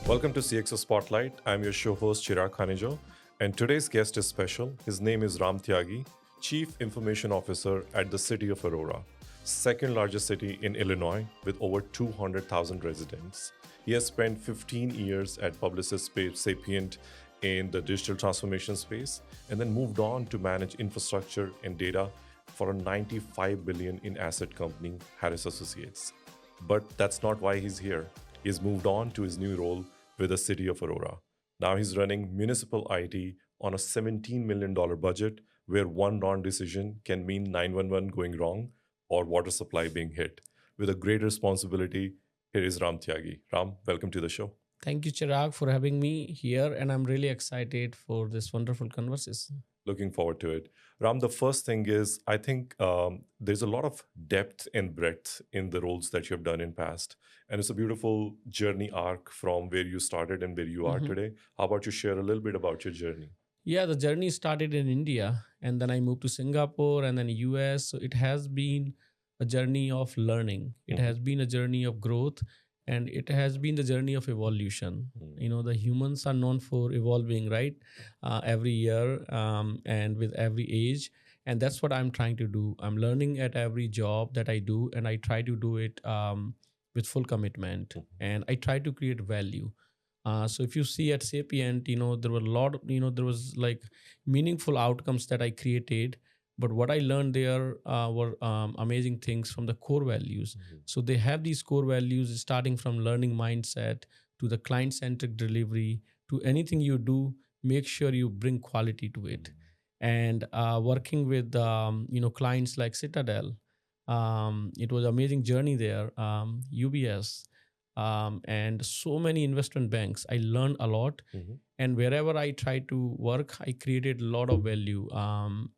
Welcome to CXO Spotlight. I'm your show host, Chirag Khanijau, and today's guest is special. His name is Ram Tyagi, Chief Information Officer at the City of Aurora, second largest city in Illinois with over 200,000 residents. He has spent 15 years at Publicis Sapient in the digital transformation space and then moved on to manage infrastructure and data for a 95 billion in asset company, Harris Associates. But that's not why he's here. He's moved on to his new role with the City of Aurora. Now he's running municipal IT on a $17 million budget where one wrong decision can mean 911 going wrong or water supply being hit. With a great responsibility, here is Ram Tyagi. Ram, welcome to the show. Thank you, Chirag, for having me here. And I'm really excited for this wonderful conversation. Looking forward to it. Ram, the first thing is, I think there's a lot of depth and breadth in the roles that you've done in past. And it's a beautiful journey arc from where you started and where you are today. How about you share a little bit about your journey? Yeah, the journey started in India and then I moved to Singapore and then US. So it has been a journey of learning. It has been a journey of growth and it has been the journey of evolution. You know, the humans are known for evolving, right? Every year and with every age. And that's what I'm trying to do. I'm learning at every job that I do and I try to do it with full commitment and I try to create value. So if you see at Sapient, there were a lot, there was like meaningful outcomes that I created. But what I learned there were amazing things from the core values. So they have these core values starting from learning mindset to the client-centric delivery to anything you do, make sure you bring quality to it. And working with, clients like Citadel, it was an amazing journey there, UBS, and so many investment banks. I learned a lot. And wherever I try to work, I created a lot of value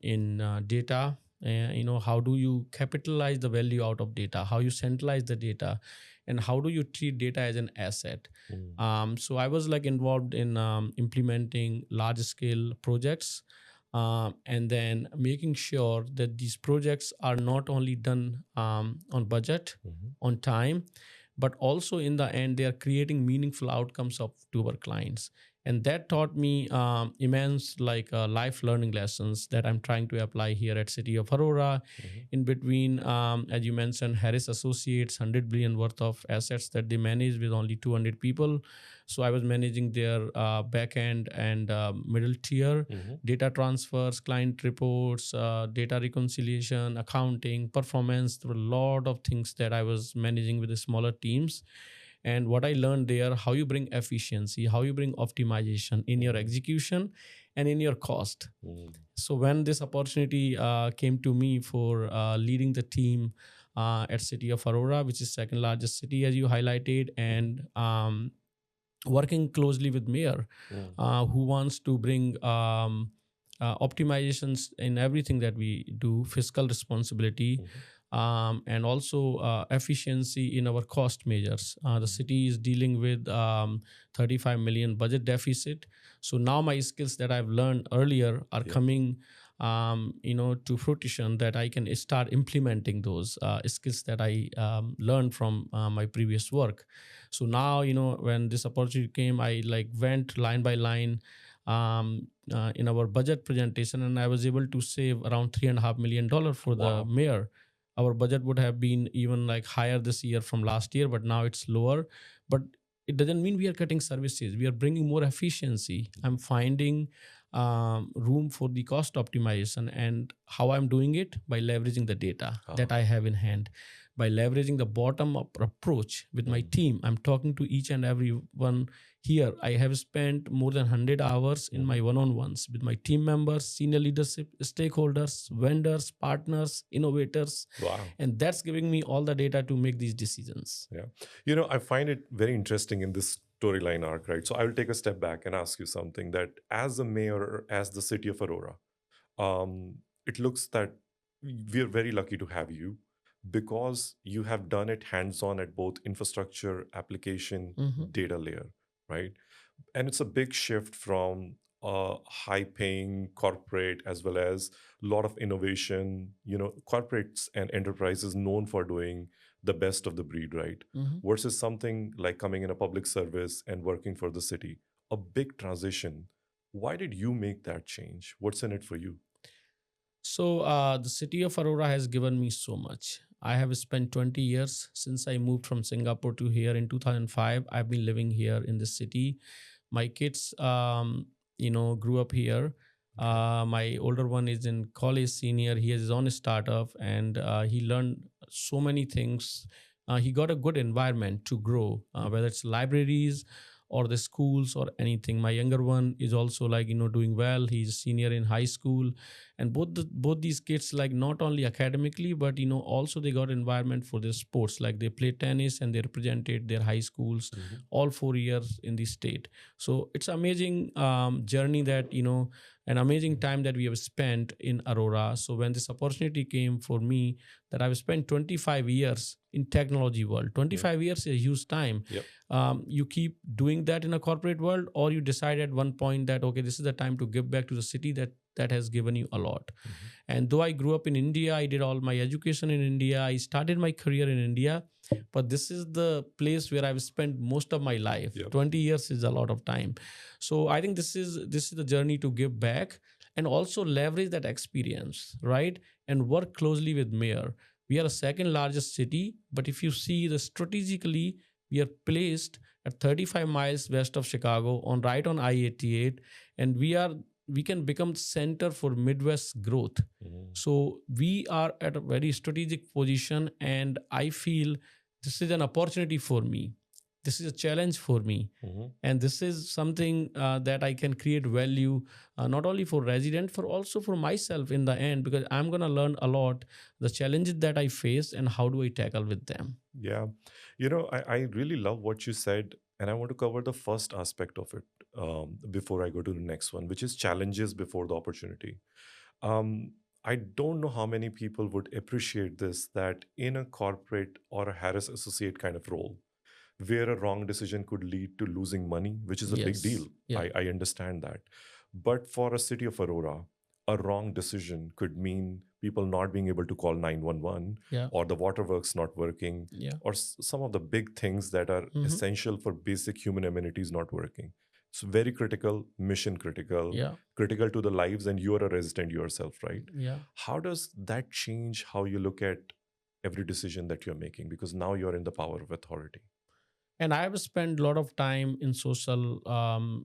in data. How do you capitalize the value out of data? How you centralize the data? And how do you treat data as an asset? So I was like involved in implementing large scale projects and then making sure that these projects are not only done on budget, on time, but also in the end, they are creating meaningful outcomes to our clients. And that taught me immense life learning lessons that I'm trying to apply here at City of Aurora. In between, as you mentioned, Harris Associates, 100 billion worth of assets that they manage with only 200 people. So I was managing their back end and middle tier, data transfers, client reports, data reconciliation, accounting, performance. There were a lot of things that I was managing with the smaller teams. And what I learned there, how you bring efficiency, how you bring optimization in your execution and in your cost. So when this opportunity came to me for leading the team at City of Aurora, which is second largest city, as you highlighted, and working closely with mayor who wants to bring optimizations in everything that we do, fiscal responsibility, and also efficiency in our cost measures. The city is dealing with 35 million budget deficit. So now my skills that I've learned earlier are coming to fruition, that I can start implementing those skills that I learned from my previous work. So now, when this opportunity came, I went line by line in our budget presentation, and I was able to save around $3.5 million for the mayor. Our budget would have been even higher this year from last year, but now it's lower. But it doesn't mean we are cutting services. We are bringing more efficiency. I'm finding room for the cost optimization, and how I'm doing it by leveraging the data that I have in hand, by leveraging the bottom-up approach with my team. I'm talking to each and every one here. I have spent more than 100 hours in my one-on-ones with my team members, senior leadership, stakeholders, vendors, partners, innovators. Wow. And that's giving me all the data to make these decisions. Yeah. I find it very interesting in this storyline arc, right? So I will take a step back and ask you something, that as a mayor, as the City of Aurora, it looks that we're very lucky to have you, because you have done it hands-on at both infrastructure, application, data layer, right? And it's a big shift from high-paying corporate as well as a lot of innovation. Corporates and enterprises known for doing the best of the breed, right? Mhm. Versus something like coming in a public service and working for the city, a big transition. Why did you make that change? What's in it for you? So the city of Aurora has given me so much. I have spent 20 years since I moved from Singapore to here in 2005. I've been living here in the city. My kids, grew up here. Okay. My older one is in college senior. He has his own startup, and he learned so many things. He got a good environment to grow, whether it's libraries or the schools or anything. My younger one is also doing well. He's a senior in high school, and both these kids, like, not only academically, but also they got environment for their sports. Like, they play tennis and they represented their high schools Mhm. all 4 years in the state. So it's amazing journey that an amazing time that we have spent in Aurora. So when this opportunity came for me, that I've spent 25 years in technology world. Yep. 25 years is a huge time. Yep. You keep doing that in a corporate world, or you decide at one point that, okay, this is the time to give back to the city that has given you a lot. Mhm. And though I grew up in India, I did all my education in India, I started my career in India, but this is the place where I've spent most of my life. Yep. 20 years is a lot of time. So I think this is the journey to give back and also leverage that experience, right? And work closely with mayor. We are a second largest city, but if you see the strategically, we are placed at 35 miles west of Chicago, on right on I-88, and we can become center for Midwest growth. Mhm. So we are at a very strategic position, and I feel this is an opportunity for me. This is a challenge for me, Mhm. and this is something that I can create value, not only for resident, for also for myself in the end, because I'm gonna learn a lot the challenges that I face and how do I tackle with them. Yeah. I really love what you said, and I want to cover the first aspect of it before I go to the next one, which is challenges before the opportunity. I don't know how many people would appreciate this, that in a corporate or a Harris Associate kind of role, where a wrong decision could lead to losing money, which is a big deal. Yes. Yeah. I understand that. But for a city of Aurora, a wrong decision could mean people not being able to call 911, Yeah. or the waterworks not working, Yeah. or some of the big things that are Hmm. essential for basic human amenities not working. It's very critical, mission critical, Yeah. critical to the lives, and you're a resident yourself, right? Yeah. How does that change how you look at every decision that you're making? Because now you're in the power of authority. And I have spent a lot of time in social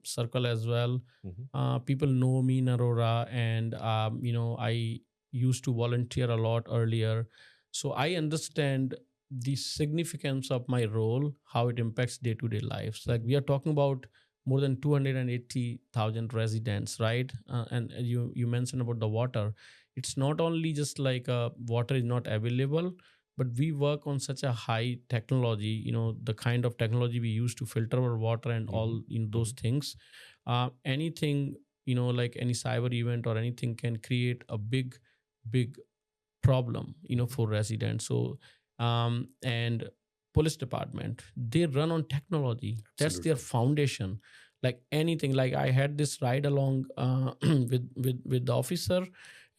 circle as well. Mhm. People know me in Aurora, and I used to volunteer a lot earlier, so I understand the significance of my role, how it impacts day-to-day lives. Like, Mhm. we are talking about more than 280,000 residents, right? And you mentioned about the water. It's not only just like water is not available, but we work on such a high technology, the kind of technology we use to filter our water and Mhm. all in those Mhm. things. Anything, like any cyber event or anything, can create a big problem, Mhm. for residents. So and police department, they run on technology. That's their Absolutely. foundation. Like anything, like I had this ride along with the officer,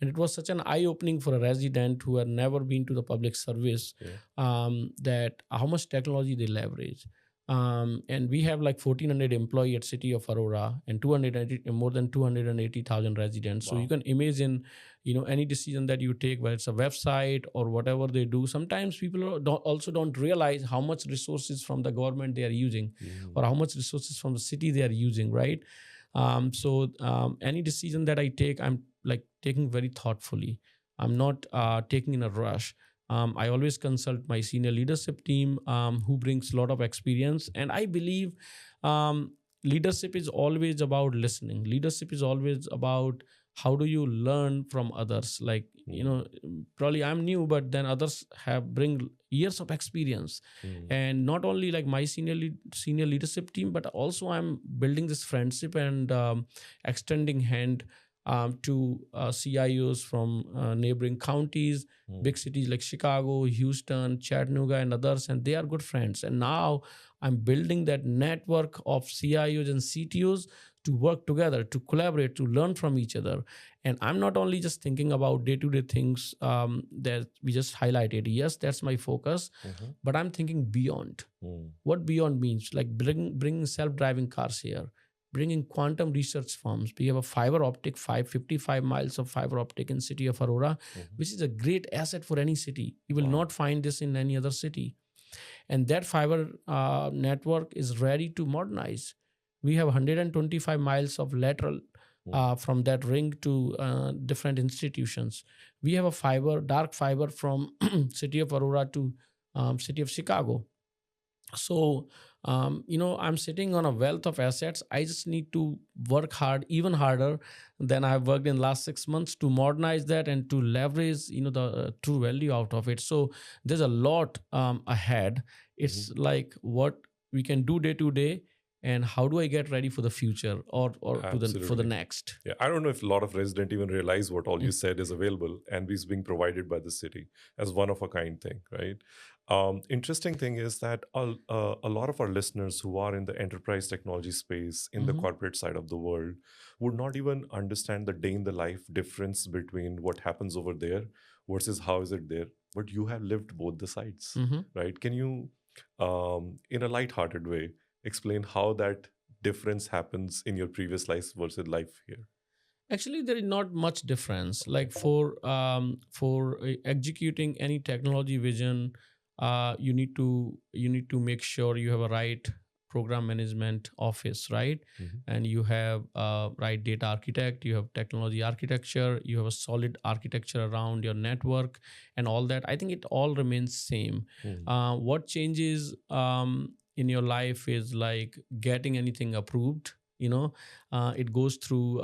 and it was such an eye opening for a resident who had never been to the public service, Yeah. that how much technology they leverage. And we have like 1,400 employee at City of Aurora, and 280, more than 280,000 residents. So you Wow. can imagine, any decision that you take, whether it's a website or whatever they do. Sometimes people also don't realize how much resources from the government they are using, Mhm. or how much resources from the city they are using, right? So any decision that I take, I'm like taking very thoughtfully. I'm not taking in a rush. I always consult my senior leadership team, who brings a lot of experience, and I believe um, leadership is always about listening. Leadership is always about how do you learn from others. Like, Mhm. probably I'm new, but then others have bring years of experience. Mhm. And not only like my senior leadership team, but also I'm building this friendship and extending hand to CIOs from neighboring counties, Mhm. big cities like Chicago, Houston, Chattanooga, and others, and they are good friends. And now I'm building that network of CIOs and CTOs to work together, to collaborate, to learn from each other. And I'm not only just thinking about day-to-day things that we just highlighted. Yes, that's my focus, but I'm thinking beyond. What beyond means, like bringing self-driving cars here, bringing quantum research firms. We have a fiber optic, 555 miles of fiber optic in City of Aurora, which is a great asset for any city. You will not find this in any other city. And that fiber network is ready to modernize. We have 125 miles of lateral from that ring to different institutions. We have a fiber, dark fiber from City of Aurora to City of Chicago. So I'm sitting on a wealth of assets. I just need to work hard, even harder than I've worked in last 6 months, to modernize that and to leverage the true value out of it. So there's a lot ahead. It's like what we can do day to day, and how do I get ready for the future or for the Absolutely. next. Yeah, I don't know if a lot of residents even realize what all you said is available and is being provided by the city as one of a kind thing, right? Interesting thing is that a lot of our listeners who are in the enterprise technology space, in the corporate side of the world, would not even understand the day in the life difference between what happens over there versus how is it there. But you have lived both the sides, right? Can you, in a lighthearted way, explain how that difference happens in your previous life versus life here? Actually, there is not much difference. Like for executing any technology vision, you need to make sure you have a right program management office, right? And you have right data architect, you have technology architecture, you have a solid architecture around your network and all that. I think it all remains same. What changes in your life is like getting anything approved. It goes through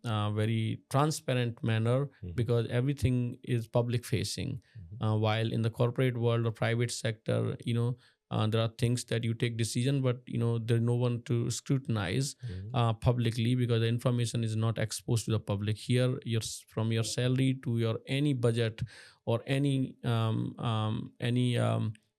very transparent manner because everything is public facing. While in the corporate world or private sector, there are things that you take decision, but there's no one to scrutinize publicly because the information is not exposed to the public. Here, from your salary to your any budget or any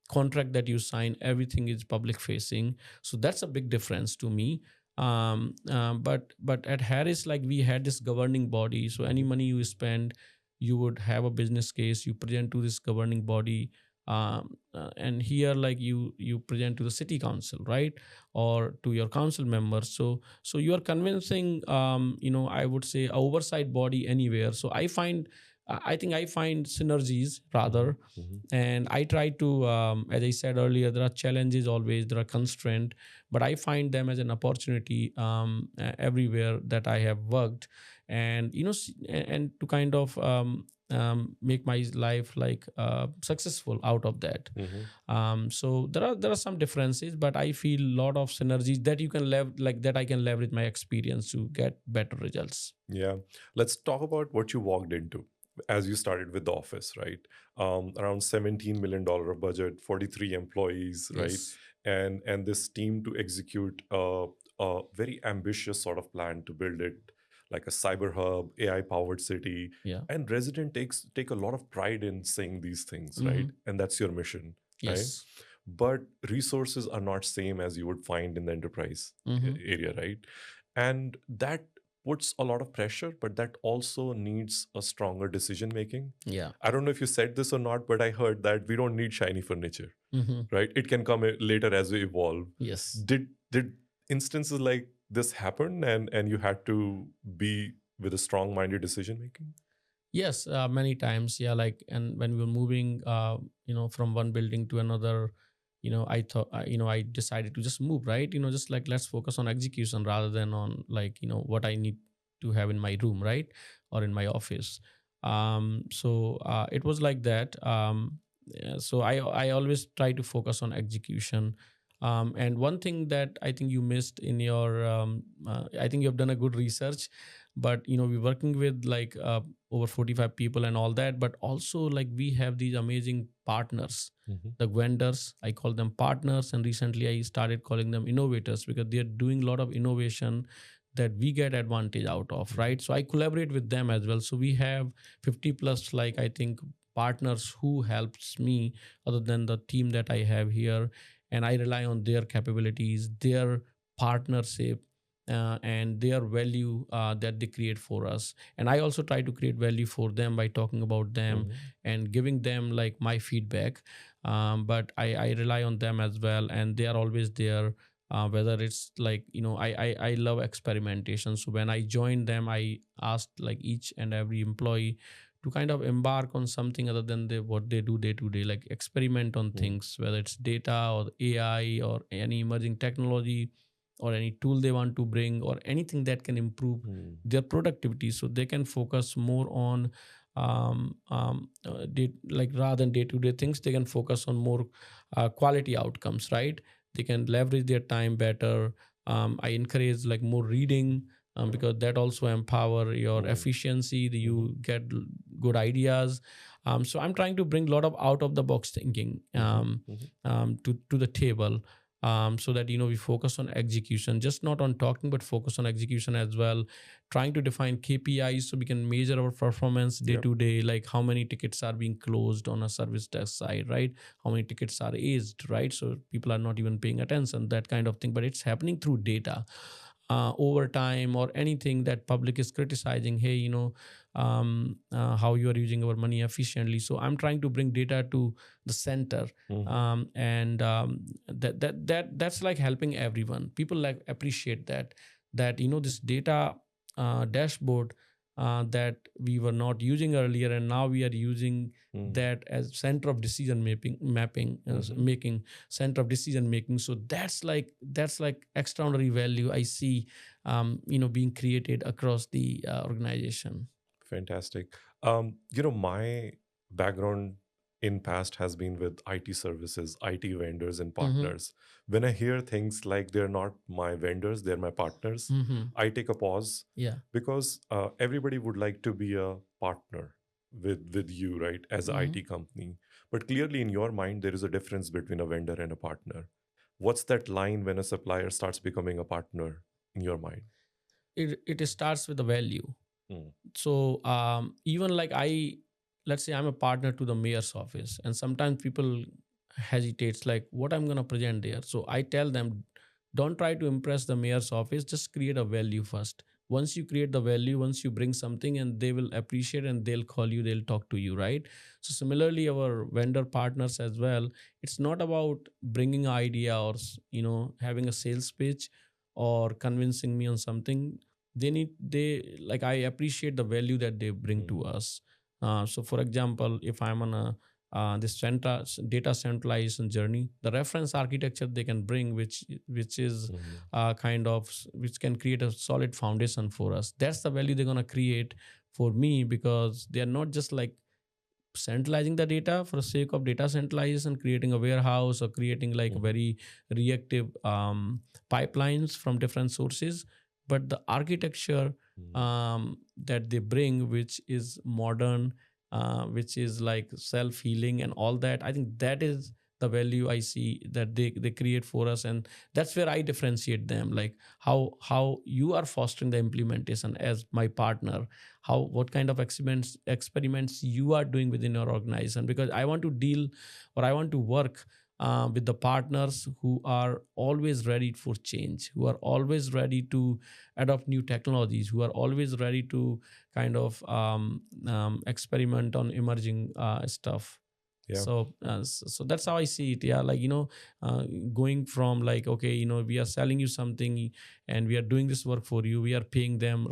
contract that you sign, everything is public facing. So that's a big difference to me. But at Harris, like, we had this governing body, so any money you spend, you would have a business case, you present to this governing body, and here, like, you present to the city council, right, or to your council members. So you are convincing, I would say, a oversight body anywhere. So I think I find synergies rather, and I try to, as I said earlier, there are challenges always, there are constraints, but I find them as an opportunity everywhere that I have worked, and and to kind of make my life like successful out of that. So there are some differences, but I feel a lot of synergies that you can that I can leverage my experience to get better results. Yeah, let's talk about what you walked into as you started with the office, right? Around $17 million of budget, 43 employees, right? Yes. And this team to execute a very ambitious sort of plan to build it like a cyber hub, AI powered city. Yeah. And resident take a lot of pride in saying these things, right? And that's your mission, right? Yes. But resources are not same as you would find in the enterprise area, right? And that puts a lot of pressure, but that also needs a stronger decision making. Yeah. I don't know if you said this or not, but I heard that we don't need shiny furniture, right? It can come later as we evolve. Yes. Did instances like this happen, and you had to be with a strong minded decision making? Yes, many times. Yeah, like, and when we were moving, from one building to another, I thought, I decided to just move, right? Just like, let's focus on execution rather than on, like, what I need to have in my room, right, or in my office. So it was like that. Yeah, so I always try to focus on execution. And one thing that I think you missed in your, I think you have done a good research, but we're working with like over 45 people and all that, but also, like, we have these amazing partners, the vendors. I call them partners, and recently I started calling them innovators because they're doing a lot of innovation that we get advantage out of, right? So I collaborate with them as well. So we have 50 plus, like, I think, partners who helps me other than the team that I have here, and I rely on their capabilities, their partnership, and their value that they create for us. And I also try to create value for them by talking about them Mhm. and giving them like my feedback. But I rely on them as well, and they are always there. Whether it's like, I love experimentation. So when I joined them, I asked like each and every employee to kind of embark on something other than what they do day to day, like experiment on Mhm. things, whether it's data or AI or any emerging technology or any tool they want to bring or anything that can improve Mhm. their productivity, so they can focus more on like rather than day to day things, they can focus on more quality outcomes, right? They can leverage their time better. I encourage like more reading, because that also empower your Mhm. efficiency, Mhm. you get good ideas. So I'm trying to bring a lot of out of the box thinking Mhm. Mhm. to the table, so that we focus on execution, just not on talking but focus on execution as well, trying to define KPIs so we can measure our performance day Yep. to day, like how many tickets are being closed on a service desk side, right? How many tickets are aged, right? So people are not even paying attention, that kind of thing, but it's happening through data. Over time or anything that public is criticizing, hey, how you are using our money efficiently. So I'm trying to bring data to the center. Mhm. And that's like helping everyone. People like appreciate that this data dashboard that we were not using earlier, and now we are using Mhm. that as center of decision mapping Mhm. making center of decision making. So that's like extraordinary value I see being created across the organization. Fantastic. My background in past has been with IT services, IT vendors and Mm-hmm. partners. When I hear things like they're not my vendors, they're my partners, Mm-hmm. I take a pause Yeah. because everybody would like to be a partner with you, right, as an Mm-hmm. IT company. But clearly in your mind, there is a difference between a vendor and a partner. What's that line when a supplier starts becoming a partner in your mind? It starts with the value. Mm. So even like let's say I'm a partner to the mayor's office, and sometimes people hesitates like what I'm going to present there. So I tell them, don't try to impress the mayor's office, just create a value first. Once you create the value, once you bring something, and they will appreciate and they'll call you, they'll talk to you, right? So similarly our vendor partners as well, it's not about bringing an idea or having a sales pitch or convincing me on something. They like, I appreciate the value that they bring to Mm. us. So for example, if I'm on a this data centralization journey, the reference architecture they can bring, which is Mhm. which can create a solid foundation for us, that's the value they're going to create for me, because they are not just like centralizing the data for the sake of data centralization, creating a warehouse or creating like Mhm. very reactive pipelines from different sources, but the architecture Mhm. that they bring, which is modern, which is like self healing and all that. I think that is the value I see that they create for us, and that's where I differentiate them. Like how you are fostering the implementation as my partner, how what kind of experiments you are doing within your organization, because I want to deal or I want to work with the partners who are always ready for change, who are always ready to adopt new technologies, who are always ready to kind of experiment on emerging stuff. Yeah. So that's how I see it. Yeah, like uh, going from like, okay, we are selling you something and we are doing this work for you, we are paying them.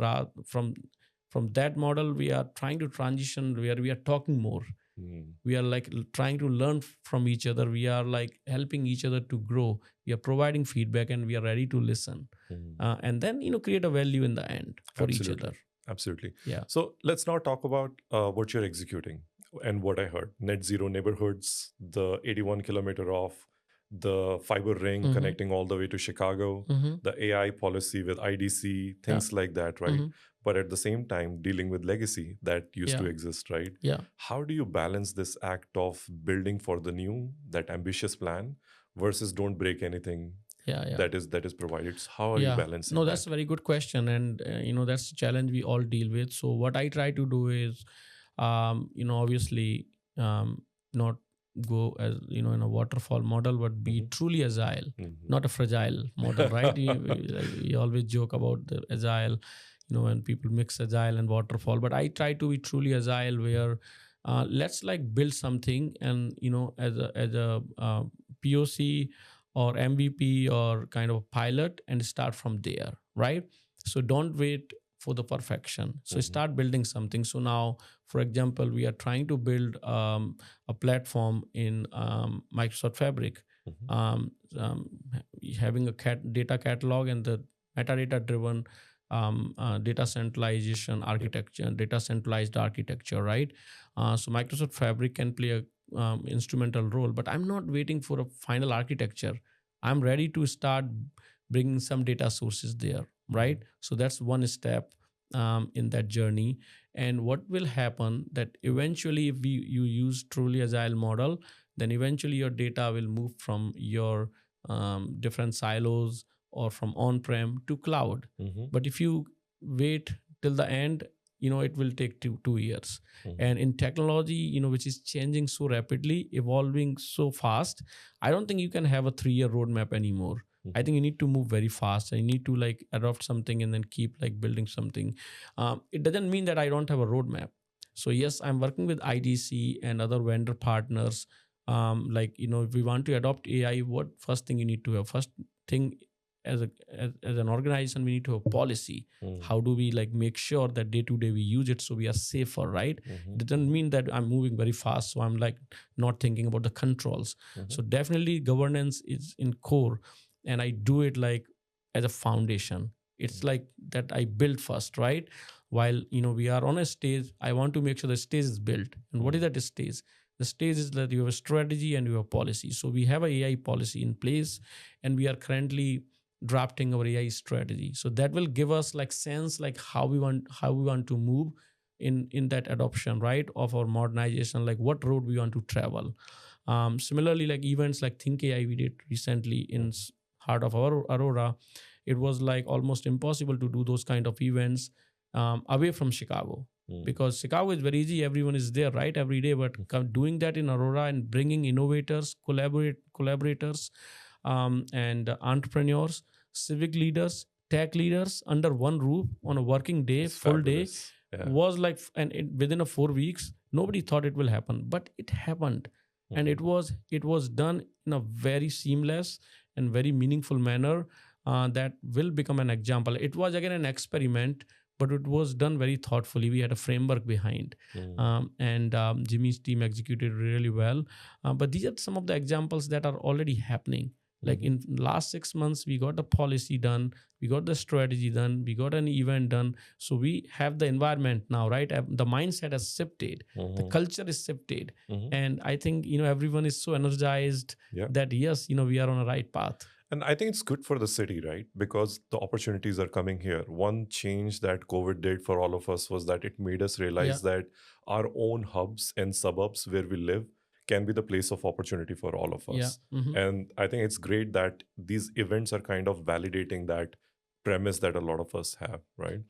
From that model, we are trying to transition where we are talking more. Mm. We are like trying to learn from each other. We are like helping each other to grow. We are providing feedback and we are ready to listen, Mm. and then create a value in the end for each other. Absolutely. Absolutely. Yeah. So let's now talk about what you're executing and what I heard. Net zero neighborhoods, the 81-kilometer off, the fiber ring Mm-hmm. connecting all the way to Chicago, Mm-hmm. the AI policy with IDC, Yeah. things like that, right? Mm-hmm. But at the same time, dealing with legacy that used Yeah. to exist, right? Yeah. How do you balance this act of building for the new, that ambitious plan, versus don't break anything Yeah. Yeah. that is provided? So how are you Yeah, no, balancing that's that? a very good question, and that's a challenge we all deal with. So what I try to do is, obviously, not. go as in a waterfall model, but be truly agile, not a fragile model, right? We always joke about the agile, when people mix agile and waterfall, but I try to be truly agile, where let's like build something, and as a POC or MVP or kind of pilot, and start from there, right? So don't wait for the perfection. So start building something. So now, for example, we are trying to build a platform in Microsoft Fabric, um, having a data catalog and the metadata driven data centralization architecture, data centralized architecture, right? So Microsoft Fabric can play a instrumental role, but I'm not waiting for a final architecture. I'm ready to start bringing some data sources there, right? So that's one step in that journey. And what will happen that eventually, if you use truly agile model, then eventually your data will move from your different silos or from on-prem to cloud. But if you wait till the end, it will take 2 years. And in technology, which is changing so rapidly, evolving so fast, I don't think you can have a 3-year roadmap anymore. I think you need to move very fast, and you need to like adopt something and then keep like building something. It doesn't mean that I don't have a roadmap. So yes, I'm working with IDC and other vendor partners. If we want to adopt AI, what first thing you need to have? First thing, as an organization, we need to have policy. How do we like make sure that day to day we use it so we are safer, right? It doesn't mean that I'm moving very fast, so I'm like not thinking about the controls. So definitely governance is in core, and I do it like as a foundation. It's like that I build first, right? While we are on a stage, I want to make sure the stage is built. And what is that stage? The stage is that you have a strategy and you have policy. So we have a AI policy in place, and we are currently drafting our AI strategy. So that will give us like sense like how we want to move in that adoption, right, of our modernization, like what road we want to travel. Similarly, like events like Think AI we did recently in heart of our Aurora, it was like almost impossible to do those kind of events away from Chicago. Because Chicago is very easy, everyone is there, right, every day. But doing that in Aurora and bringing innovators, collaborators, and entrepreneurs, civic leaders, tech leaders under one roof on a working day, It's full fabulous. day, was like, and within a 4 weeks, nobody thought it will happen, but it happened. And it was done in a very seamless and very meaningful manner that will become an example. It was again an experiment, but it was done very thoughtfully. We had a framework behind, and Jimmy's team executed really well. But these are some of the examples that are already happening. Like in last 6 months, we got the policy done, we got the strategy done, we got an event done. So we have the environment now, right? The mindset has shifted, the culture is shifted, and I think everyone is so energized that yes, we are on a right path. And I think it's good for the city, right? Because the opportunities are coming here. One change that COVID did for all of us was that it made us realize that our own hubs and suburbs where we live can be the place of opportunity for all of us. And I think it's great that these events are kind of validating that premise that a lot of us have, right?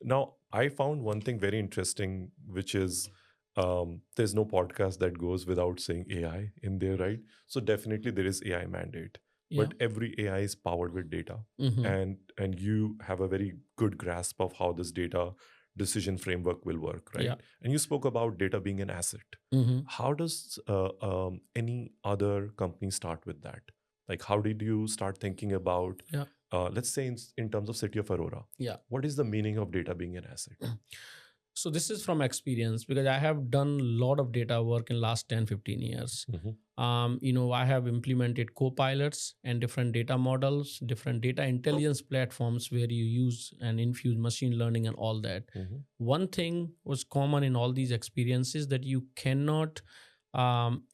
Now, I found one thing very interesting, which is there's no podcast that goes without saying AI in there, right? So definitely there is AI mandate. But every AI is powered with data, and you have a very good grasp of how this data decision framework will work, right? And you spoke about data being an asset. How does any other company start with that? Like, how did you start thinking about, let's say in terms of City of Aurora, what is the meaning of data being an asset? So this is from experience, because I have done a lot of data work in last 10-15 years. I have implemented co-pilots and different data models, different data intelligence platforms where you use and infuse machine learning and all that. One thing was common in all these experiences, that you cannot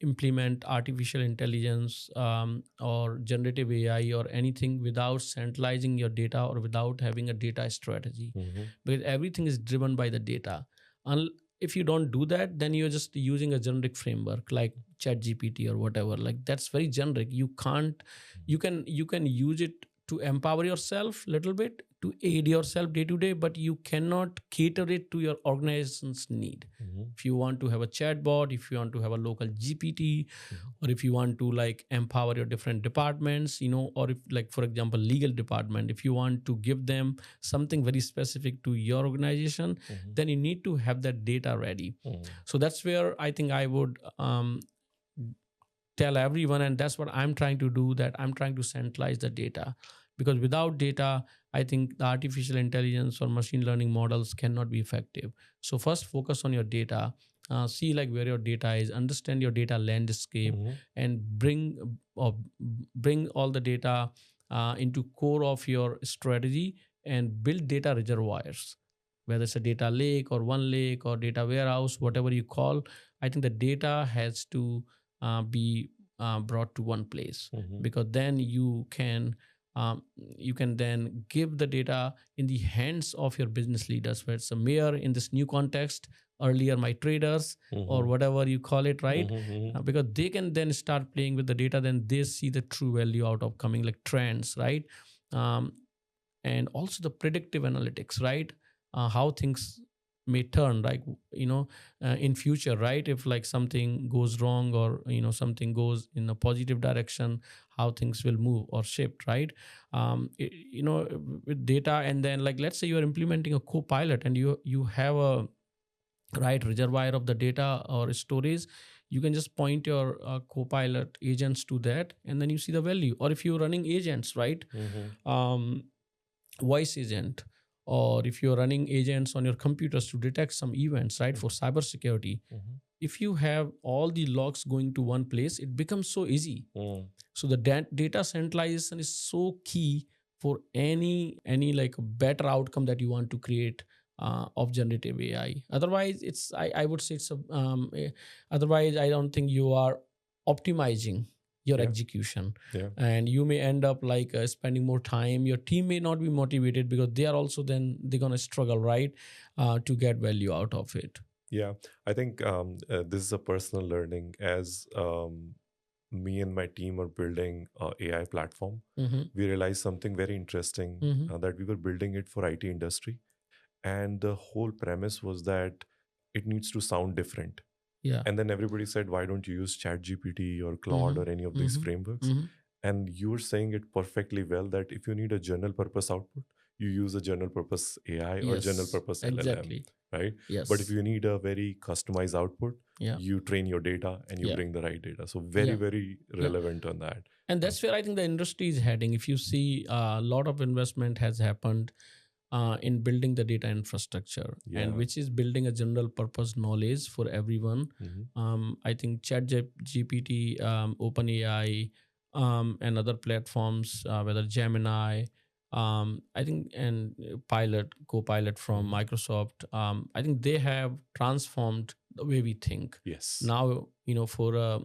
implement artificial intelligence or generative AI or anything without centralizing your data or without having a data strategy, because everything is driven by the data. If you don't do that, then you're just using a generic framework like ChatGPT or whatever. Like that's very generic. You can't. You can use it to empower yourself a little bit, to aid yourself day to day, but you cannot cater it to your organization's need. If you want to have a chatbot, if you want to have a local GPT, or if you want to like empower your different departments, or if, like, for example, legal department, if you want to give them something very specific to your organization, then you need to have that data ready. So that's where I think I would tell everyone, and that's what I'm trying to do, that I'm trying to centralize the data, because without data, I think the artificial intelligence or machine learning models cannot be effective. So first focus on your data, see like where your data is, understand your data landscape, and bring all the data into core of your strategy, and build data reservoirs, whether it's a data lake or one lake or data warehouse, whatever you call. I think the data has to be brought to one place, because then you can then give the data in the hands of your business leaders, where it's a mayor in this new context, earlier my traders, or whatever you call it, right? Because they can then start playing with the data, then they see the true value out of coming, like trends, right? And also the predictive analytics, right? How things may turn, like, in future, right? If like something goes wrong, or something goes in a positive direction, how things will move or shift, right? With data. And then, like, let's say you are implementing a co-pilot, and you have a right reservoir of the data or storage. You can just point your co-pilot agents to that, and then you see the value. Or if you're running agents, right? Voice agent, or if you're running agents on your computers to detect some events, right, for cybersecurity. If you have all the logs going to one place, it becomes so easy. So the data centralization is so key for any like better outcome that you want to create of generative AI. Otherwise, I would say it's otherwise I don't think you are optimizing your execution, and you may end up like spending more time. Your team may not be motivated, because they are also, then they're going to struggle, right, to get value out of it. I think this is a personal learning. As me and my team are building AI platform, we realized something very interesting, that we were building it for IT industry, and the whole premise was that it needs to sound different. And then everybody said, why don't you use ChatGPT or Claude or any of these frameworks? And you're saying it perfectly well, that if you need a general purpose output, you use a general purpose AI or general purpose LLM, right? But if you need a very customized output, you train your data and you bring the right data. So very relevant on that. And that's where I think the industry is heading. If you see, a lot of investment has happened in building the data infrastructure, and which is building a general purpose knowledge for everyone. I think ChatGPT, OpenAI, and other platforms, whether Gemini, I think, and Copilot from Microsoft, I think they have transformed the way we think. Now, for a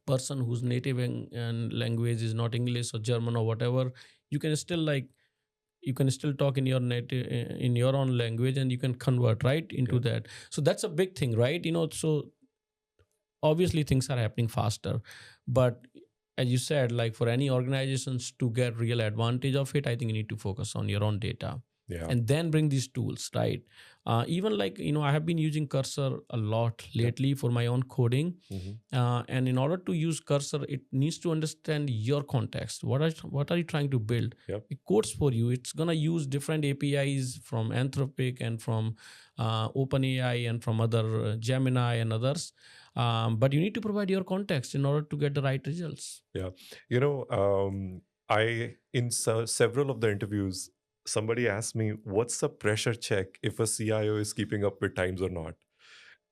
person whose native language is not English or German or whatever, you can still talk in your native, in your own language, and you can convert right into that. So that's a big thing, right? So obviously things are happening faster, but as you said, like for any organizations to get real advantage of it, I think you need to focus on your own data, and then bring these tools, right? Even like, I have been using Cursor a lot lately for my own coding. And in order to use Cursor, it needs to understand your context. What are you trying to build? It codes for you. It's going to use different APIs from Anthropic and from OpenAI and from other Gemini and others. But you need to provide your context in order to get the right results. I in several of the interviews, somebody asked me, what's the pressure check if a CIO is keeping up with times or not?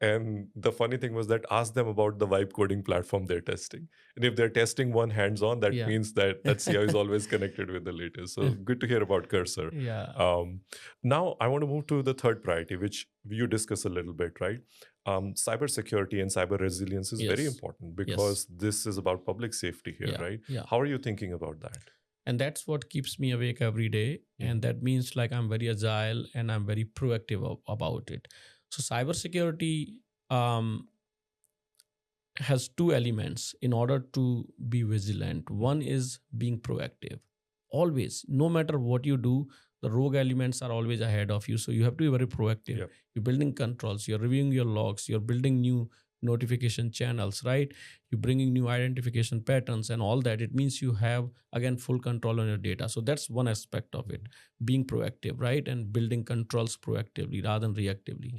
And the funny thing was that ask them about the vibe coding platform they're testing. And if they're testing one hands-on, that means that CIO is always connected with the latest. So good to hear about Cursor. Now I want to move to the third priority, which you discuss a little bit, right? Cybersecurity and cyber resilience is very important, because this is about public safety here, right? How are you thinking about that? And that's what keeps me awake every day. And that means like I'm very agile and I'm very proactive about it. So cybersecurity has two elements in order to be vigilant. One is being proactive. always, no matter what you do, the rogue elements are always ahead of you. So you have to be very proactive. Yep. You're building controls, you're reviewing your logs, you're building new notification channels, right? You're bringing new identification patterns and all that. It means you have, again, full control on your data. So that's one aspect of it, being proactive, right? And building controls proactively rather than reactively.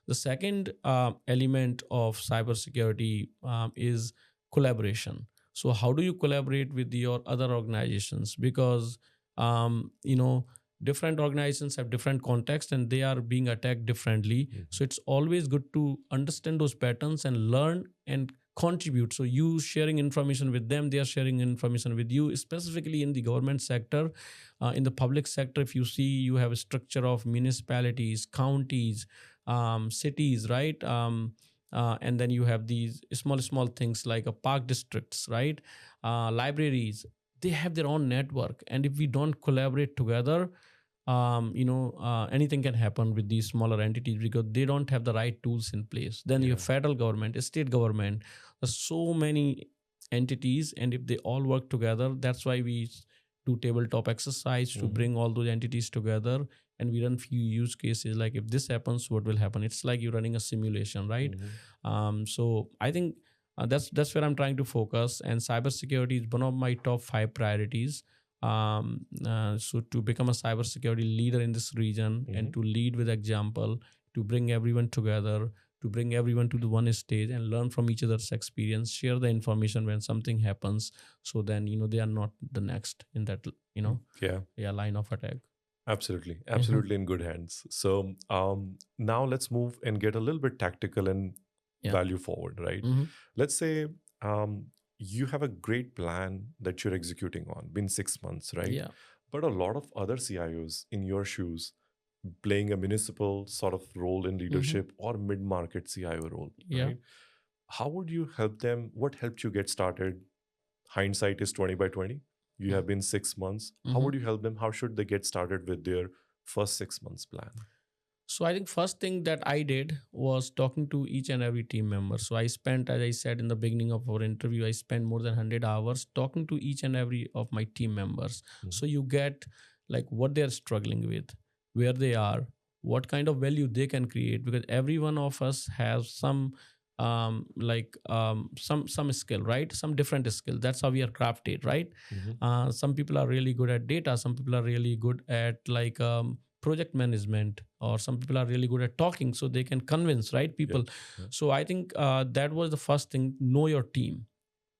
The second element of cybersecurity is collaboration. So how do you collaborate with your other organizations? Because you know, different organizations have different contexts and they are being attacked differently. So it's always good to understand those patterns and learn and contribute. So you sharing information with them, they are sharing information with you. Specifically in the government sector, in the public sector, if you see, you have a structure of municipalities, counties, cities, right? And then you have these small things like a park districts, right? Libraries. They have their own network, and if we don't collaborate together, anything can happen with these smaller entities because they don't have the right tools in place. Then you have federal government, state government. There's so many entities, and if they all work together, that's why we do tabletop exercise to bring all those entities together, and we run few use cases like if this happens, what will happen. It's like you're running a simulation, right? So I think that's where I'm trying to focus, and cybersecurity is one of my top 5 priorities. So to become a cybersecurity leader in this region and to lead with example, to bring everyone together, to bring everyone to the one stage and learn from each other's experience, share the information when something happens, so then they are not the next in that line of attack. Absolutely in good hands. So now let's move and get a little bit tactical and value forward, right? Let's say you have a great plan that you're executing on, been 6 months, right? Yeah. But a lot of other CIOs in your shoes playing a municipal sort of role in leadership or mid-market CIO role, right? How would you help them? What helped you get started? Hindsight is 20/20. You have been 6 months. How would you help them? How should they get started with their first 6 months plan? So I think first thing that I did was talking to each and every team member. So I spent, as I said in the beginning of our interview, I spent more than 100 hours talking to each and every of my team members. So you get like what they're struggling with, where they are, what kind of value they can create, because every one of us has some some skill, right? Some different skill. That's how we are crafted, right? Some people are really good at data, some people are really good at project management, or some people are really good at talking, so they can convince, right, people. So I think that was the first thing. Know your team,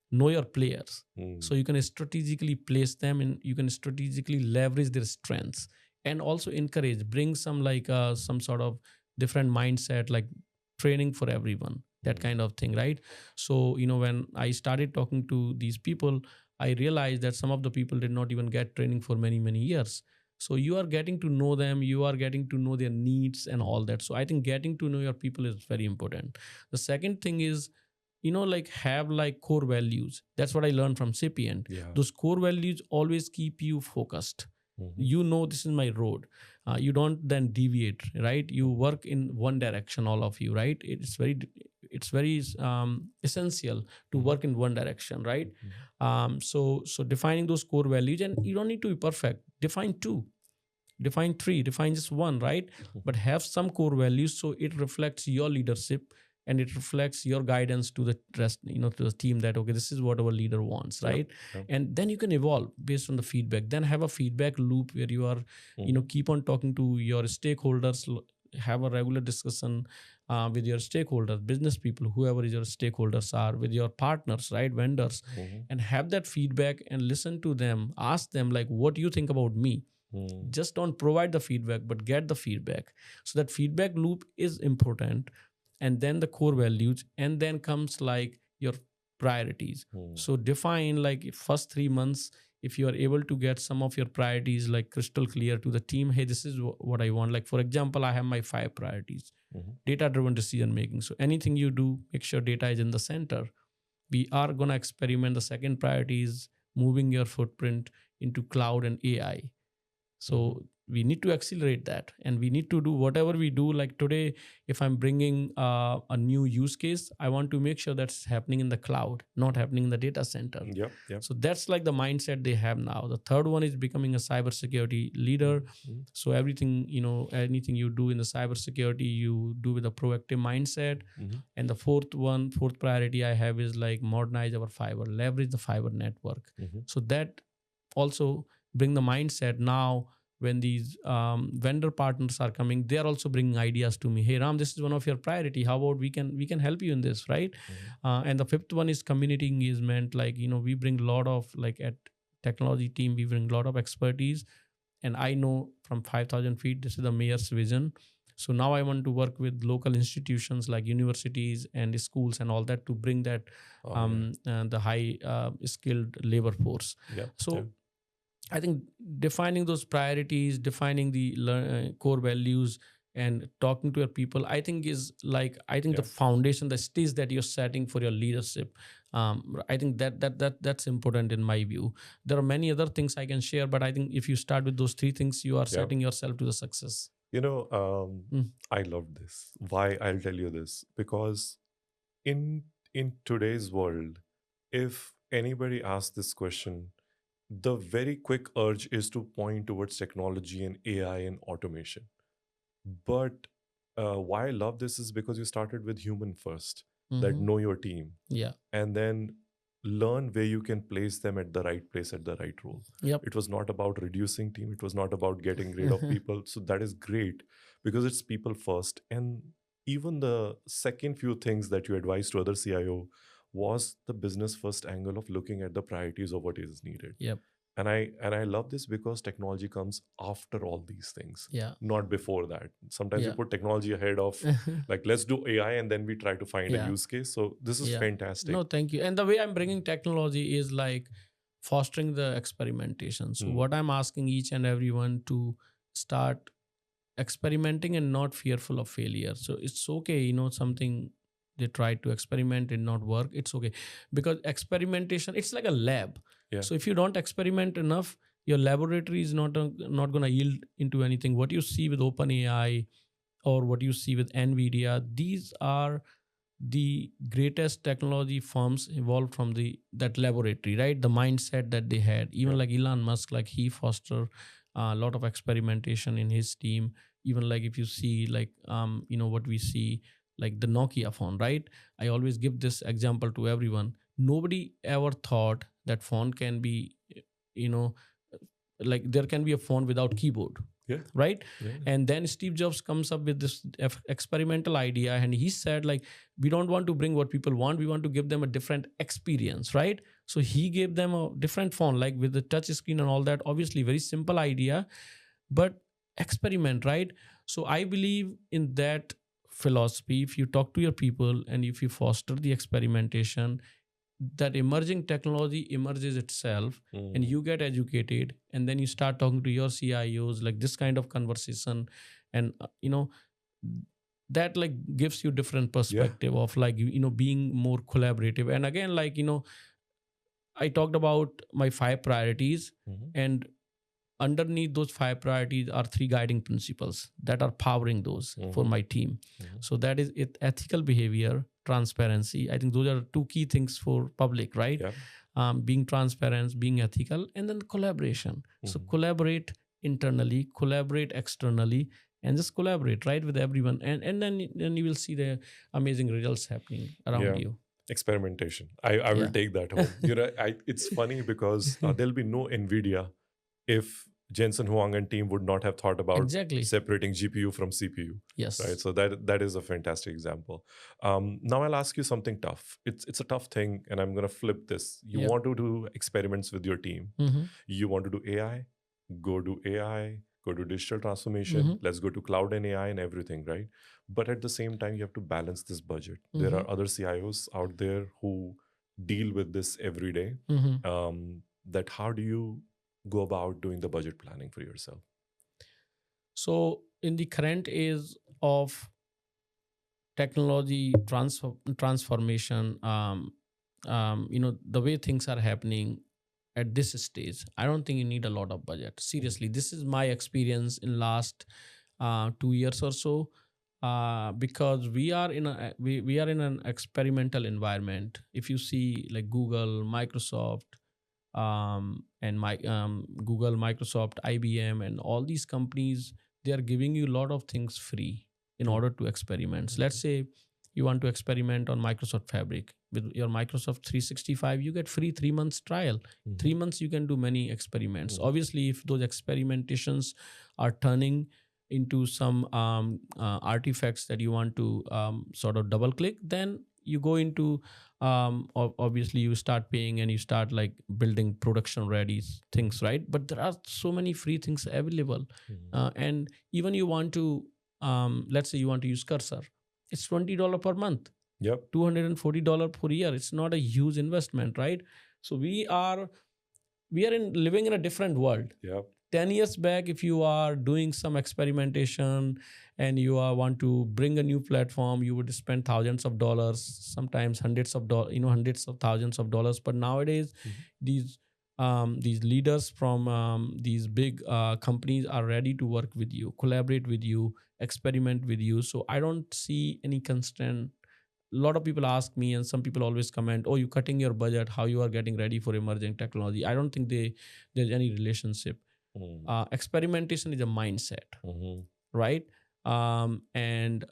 know your players, so you can strategically place them and you can strategically leverage their strengths, and also encourage, bring some some sort of different mindset, like training for everyone, that kind of thing, right? So when I started talking to these people, I realized that some of the people did not even get training for many years. So you are getting to know them, you are getting to know their needs and all that. So I think getting to know your people is very important. The second thing is, have core values. That's what I learned from Sapient. Those core values always keep you focused. This is my road. You don't then deviate, right? You work in one direction, all of you, right? It's very essential to work in one direction, right? So defining those core values, and you don't need to be perfect. Define 2, define 3, define just 1, right? But have some core values, so it reflects your leadership and it reflects your guidance to the rest, to the team, that okay, this is what our leader wants, right? And then you can evolve based on the feedback. Then have a feedback loop where you are keep on talking to your stakeholders, have a regular discussion with your stakeholders, business people, whoever is your stakeholders are, with your partners, right, vendors, and have that feedback and listen to them. Ask them like, what do you think about me? Just don't provide the feedback, but get the feedback. So that feedback loop is important. And then the core values, and then comes like your priorities. So define like first 3 months, if you are able to get some of your priorities like crystal clear to the team, hey, this is what I want. Like for example, I have my 5 priorities. Data driven decision making. So anything you do, make sure data is in the center. We are going to experiment. The second priority is moving your footprint into cloud and AI. So we need to accelerate that, and we need to do whatever we do. Like today, if I'm bringing a new use case, I want to make sure that's happening in the cloud, not happening in the data center. Yep. Yep. So that's like the mindset they have now. The third one is becoming a cybersecurity leader. Mhm. So everything, anything you do in the cybersecurity, you do with a proactive mindset. Mhm. And the fourth priority I have is like modernize our fiber, leverage the fiber network. Mhm. So that also bring the mindset now. When these vendor partners are coming, they are also bringing ideas to me. Hey Ram, this is one of your priority. How about we can help you in this, right? Mhm. And the fifth one is community engagement. Like we bring a lot of, like, at technology team, we bring a lot of expertise. And I know from 5,000 feet, this is the mayor's vision. So now I want to work with local institutions like universities and schools and all that to bring that Oh, yeah. the high skilled labor force. Yep. So Yep. I think defining those priorities, defining the core values, and talking to your people, I think the Yeah. foundation, the stage that you're setting for your leadership. I think that's important in my view. There are many other things I can share, but I think if you start with those three things, you are Yep. setting yourself to the success. You know, Mm. I love this. Why? I'll tell you this. Because in today's world, if anybody asks this question, the very quick urge is to point towards technology and AI and automation. But why I love this is because you started with human first, that Mm-hmm. know your team, Yeah. and then learn where you can place them at the right place at the right role. Yep. It was not about reducing team, it was not about getting rid of people. So that is great because it's people first. And even the second few things that you advised to other CIO was the business first angle of looking at the priorities of what is needed. Yep. And I love this because technology comes after all these things, Yeah. not before that. Sometimes we Yeah. put technology ahead of, like, let's do AI, and then we try to find a Yeah. use case. So this is Yeah. fantastic. No, thank you. And the way I'm bringing technology is like fostering the experimentation. So Hmm. what I'm asking each and everyone to start experimenting and not fearful of failure. So it's okay, something they tried to experiment and not work. It's okay, because experimentation, it's like a lab. Yeah. So if you don't experiment enough, your laboratory is not going to yield into anything. What you see with OpenAI or what you see with NVIDIA, these are the greatest technology firms evolved from that laboratory, right? The mindset that they had. Even Yeah. like Elon Musk, like he fostered a lot of experimentation in his team. Even like if you see like what we see, like the Nokia phone, right? I always give this example to everyone. Nobody ever thought that phone can be, you know like there can be a phone without keyboard, Yeah. right? Yeah. And then Steve Jobs comes up with this experimental idea, and he said, like, we don't want to bring what people want, we want to give them a different experience, right? So he gave them a different phone, like with the touch screen and all that. Obviously very simple idea, but experiment, right? So I believe in that philosophy. If you talk to your people and if you foster the experimentation, that emerging technology emerges itself, and Mm. you get educated, and then you start talking to your CIOs, like this kind of conversation. And that like gives you different Yeah. perspective of like being more collaborative. And again, like I talked about my 5 priorities, Mhm. and underneath those 5 priorities are 3 guiding principles that are powering those for Mhm. my team. Mhm. So that is it: ethical behavior, transparency. I think those are 2 key things for public, right? Yeah. Being transparent, being ethical, and then collaboration. So Mhm. collaborate internally, collaborate externally, and just collaborate, right, with everyone. And then you will see the amazing results happening around Yeah. you. Experimentation. I will Yeah. take that home. It's funny because there'll be no NVIDIA if Jensen Huang and team would not have thought about Exactly. separating GPU from CPU. Yes. Right. So that is a fantastic example. Now I'll ask you something tough. It's a tough thing, and I'm gonna flip this. You Yep. want to do experiments with your team. Mm-hmm. You want to do AI, go do AI, go to digital transformation, Mm-hmm. let's go to cloud and AI and everything, right? But at the same time, you have to balance this budget. There Mm-hmm. are other CIOs out there who deal with this every day. Mm-hmm. That how do you go about doing the budget planning for yourself? So in the current age of technology transformation, the way things are happening, at this stage, I don't think you need a lot of budget. Seriously, this is my experience in last 2 years or so. Because we are in an experimental environment. If you see like Google, Microsoft, and my Google, Microsoft, IBM, and all these companies, they are giving you a lot of things free in order to experiment. So let's say you want to experiment on Microsoft Fabric with your Microsoft 365, you get free 3 months trial. 3 months you can do many experiments. Obviously, if those experimentations are turning into some artifacts that you want to sort of double click, then you go into obviously you start paying and you start like building production ready things, right? But there are so many free things available. And even you want to let's say you want to use Cursor, it's $20 per month. Yep. $240 per year. It's not a huge investment, right? So we are living in a different world. Yep. 10 years back, if you are doing some experimentation and you want to bring a new platform, you would spend thousands of dollars, sometimes hundreds of dollars, hundreds of thousands of dollars. But nowadays, these leaders from these big companies are ready to work with you, collaborate with you, experiment with you. So I don't see any constraint. A lot of people ask me, and some people always comment, "Oh, you cutting your budget? How you are getting ready for emerging technology?" I don't think there's any relationship. Experimentation is a mindset, right? And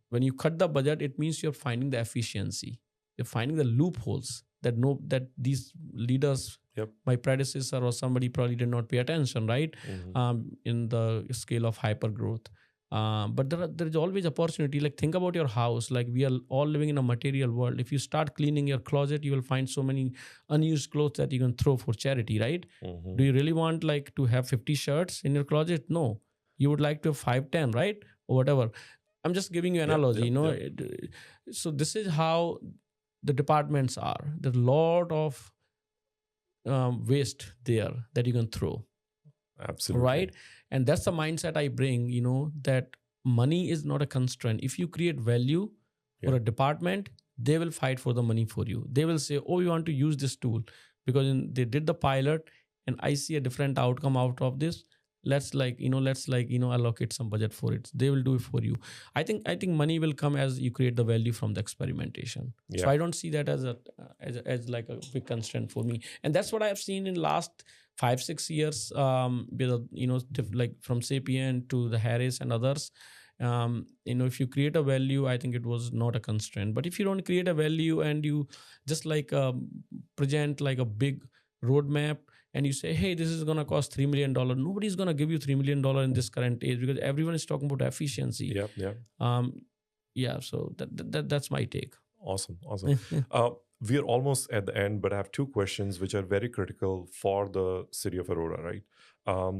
when you cut the budget, it means you're finding the efficiency, you're finding the loopholes that these leaders, my predecessor or somebody probably did not pay attention, right? In the scale of hyper growth. But there is always opportunity. Like think about your house. Like we are all living in a material world. If you start cleaning your closet, you will find so many unused clothes that you can throw for charity, right? Do you really want like to have 50 shirts in your closet? No, you would like to have 5, 10, right? Or whatever. I'm just giving you analogy, So this is how the departments are. There's a lot of waste there that you can throw. Absolutely. Right. And that's the mindset I bring, that money is not a constraint. If you create value for a department, they will fight for the money for you. They will say, "Oh, you want to use this tool because they did the pilot and I see a different outcome out of this. Let's allocate some budget for it." They will do it for you. I think money will come as you create the value from the experimentation. So I don't see that as like a big constraint for me. And that's what I have seen in last 5-6 years, like from Sapien to the Harris and others. If you create a value, I think it was not a constraint. But if you don't create a value and you just like present like a big roadmap and you say, "Hey, this is going to cost $3 million," nobody's going to give you $3 million in this current age because everyone is talking about efficiency. So that's my take. Awesome. We are almost at the end, but I have 2 questions which are very critical for the City of Aurora, right?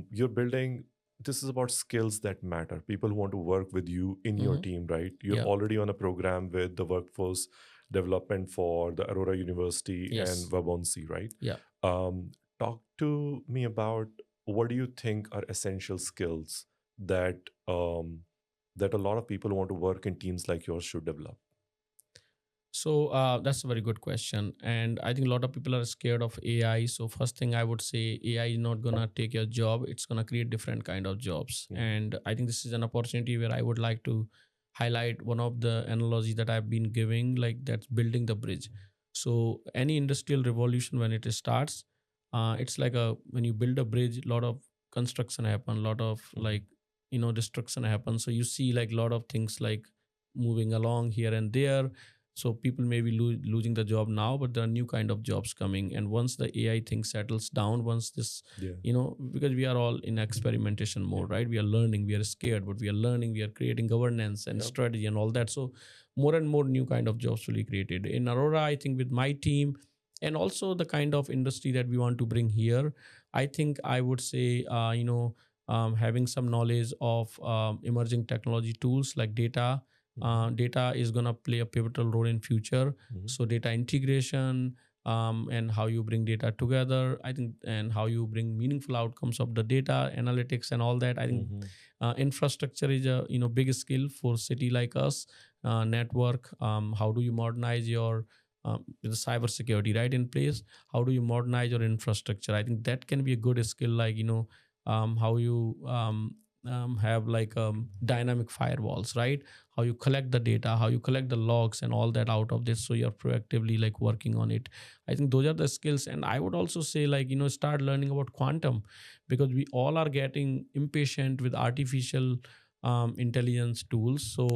You're building, this is about skills that matter. People who want to work with you in your team, right? You're already on a program with the workforce development for the Aurora University and Wabonsi, right? Talk to me about what do you think are essential skills that that a lot of people who want to work in teams like yours should develop? So that's a very good question. And I think a lot of people are scared of AI. So first thing I would say, AI is not going to take your job. It's going to create different kind of jobs. And I think this is an opportunity where I would like to highlight one of the analogies that I've been giving, like that's building the bridge. So any industrial revolution, when it starts, it's like when you build a bridge, a lot of construction happen, a lot of destruction happens. So you see like a lot of things like moving along here and there. So people may be losing the job now, but there are new kind of jobs coming. And once the AI thing settles down, once this, because we are all in experimentation mode, right? We are learning, we are scared, but we are learning, we are creating governance and strategy and all that. So more and more new kind of jobs will be created. In Aurora, I think with my team and also the kind of industry that we want to bring here, I think I would say, having some knowledge of emerging technology tools like data. Data is going to play a pivotal role in future. So data integration and how you bring data together, I think, and how you bring meaningful outcomes of the data analytics and all that. I think infrastructure is a big skill for city like us. Network, how do you modernize your with the cybersecurity right in place. How do you modernize your infrastructure? I think that can be a good skill, like how you have like dynamic firewalls, right? How you collect the data, how you collect the logs and all that out of this, so you're proactively like working on it. I think those are the skills. And I would also say, like, start learning about quantum, because we all are getting impatient with artificial intelligence tools. So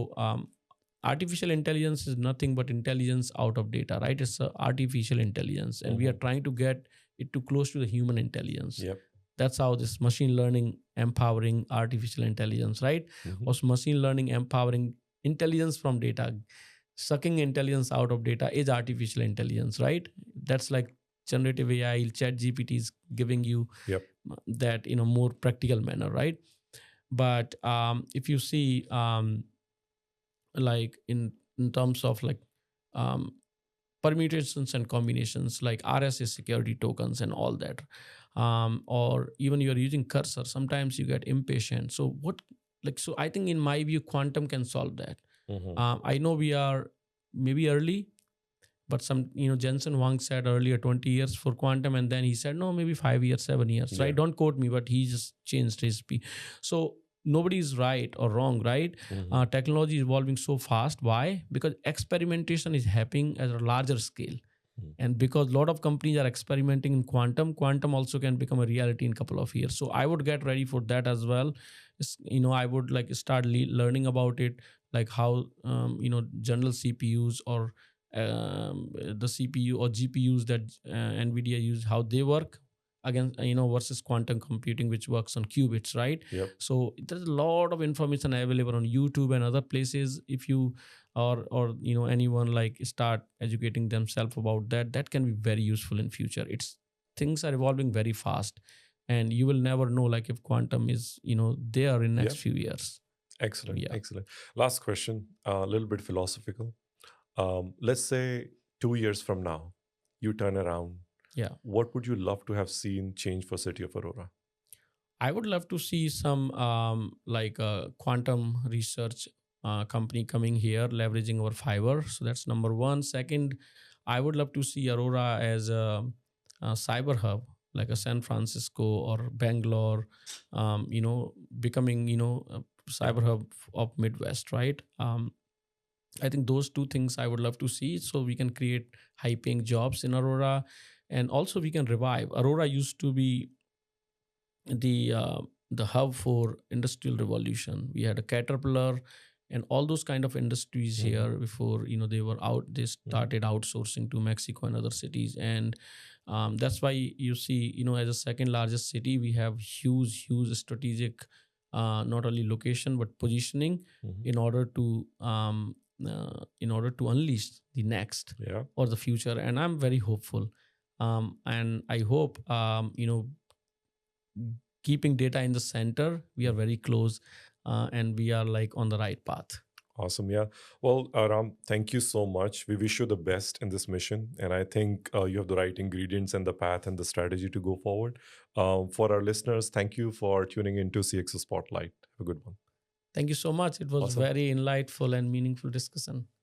artificial intelligence is nothing but intelligence out of data, right? It's artificial intelligence, and we are Mhm. trying to get it too close to the human intelligence. Yep. That's how this machine learning empowering artificial intelligence, right? Mhm. Or machine learning empowering intelligence from data, sucking intelligence out of data is artificial intelligence, right? That's like generative AI. Chat GPT is giving you Yep. that in a more practical manner, right? But if you see, like in terms of like um, permutations and combinations, like RSA security tokens and all that, or even you're using cursor, sometimes you get impatient. So what, like, so I think in my view quantum can solve that. Mhm. I know we are maybe early, but some, Jensen Huang said earlier 20 years for quantum, and then he said no, maybe 5 years, 7 years, Yeah. right? Don't quote me, but he just changed his so nobody is right or wrong, right? Mhm. Technology is evolving so fast. Why? Because experimentation is happening at a larger scale. Mhm. And because a lot of companies are experimenting in quantum also can become a reality in a couple of years. So I would get ready for that as well. I would like start learning about it, like how general CPUs or the CPU or GPUs that Nvidia use, how they work against, versus quantum computing, which works on qubits, right? Yep. So there's a lot of information available on YouTube and other places. If you or anyone like start educating themselves about that, that can be very useful in future. It's Things are evolving very fast, and you will never know like if quantum is there in next Yep. few years. Excellent. Yeah. Excellent. Last question, a little bit philosophical. Let's say 2 years from now, you turn around. Yeah, What would you love to have seen change for City of Aurora? I would love to see some like quantum research company coming here leveraging our fiber. So that's number one. Second, I would love to see Aurora as a cyber hub, like a San Francisco or Bangalore, becoming a Yeah. cyber hub of Midwest, right? I think those two things I would love to see, so we can create high paying jobs in Aurora, and also we can revive. Aurora used to be the uh, the hub for industrial revolution. We had a Caterpillar and all those kind of industries Mm-hmm. here before they were out. They Mm-hmm. started outsourcing to Mexico and other cities, and that's why you see, as a second largest city, we have huge strategic, not only location but positioning Mm-hmm. in order to unleash the next Yeah. or the future. And I'm very hopeful, and I hope keeping data in the center, we are Mhm. very close, and we are like on the right path. Awesome. Yeah. Well, Ram, thank you so much. We wish you the best in this mission. And I think you have the right ingredients and the path and the strategy to go forward. For our listeners, thank you for tuning into CXO Spotlight. Have a good one. Thank you so much. It was Awesome. very enlightful and meaningful discussion.